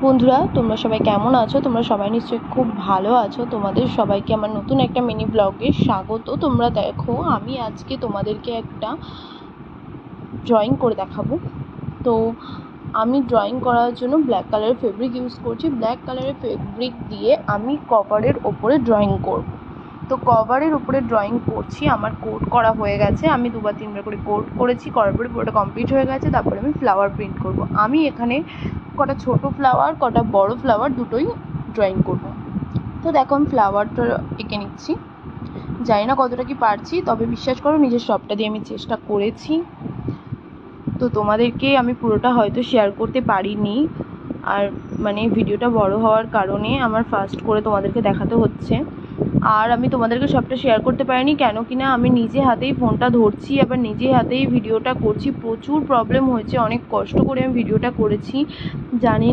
বন্ধুরা, তোমরা সবাই কেমন আছো? তোমরা সবাই নিশ্চয়ই খুব ভালো আছো। তোমাদের সবাইকে আমার নতুন একটা মিনি ব্লগে স্বাগত। তোমরা দেখো, আমি আজকে তোমাদেরকে একটা ড্রয়িং করে দেখাবো। তো আমি ড্রয়িং করার জন্য ব্ল্যাক কালারের ফেব্রিক ইউজ করছি। ব্ল্যাক কালারের ফেব্রিক দিয়ে আমি কভারের ওপরে ড্রয়িং করব। তো কভারের উপরে ড্রয়িং করছি, আমার কোট করা হয়ে গেছে। আমি 2-3 বার করে কোট করেছি, করার পরে পুরোটা কমপ্লিট হয়ে গেছে। তারপরে আমি ফ্লাওয়ার প্রিন্ট করব। আমি এখানে কটা ছোট ফ্লাওয়ার, কটা বড় ফ্লাওয়ার দুটোই ড্রয়িং করব। তো দেখো, আমি ফ্লাওয়ারটা এঁকে নিচ্ছি। জানি না কতটা কি পারছি, তবে বিশ্বাস করো নিজের সবটা দিয়ে আমি চেষ্টা করেছি। তো তোমাদেরকে আমি পুরোটা হয়তো শেয়ার করতে পারিনি, আর ভিডিওটা বড় হওয়ার কারণে আমার ফাস্ট করে তোমাদেরকে দেখাতে হচ্ছে। আর আমি তোমাদেরকে সবটা শেয়ার করতে পারিনি কেন কিনা আমি নিজে হাতেই ফোনটা ধরছি, আবার নিজে হাতেই ভিডিওটা করছি। প্রচুর প্রবলেম হয়েছে, অনেক কষ্ট করে আমি ভিডিওটা করেছি। জানি না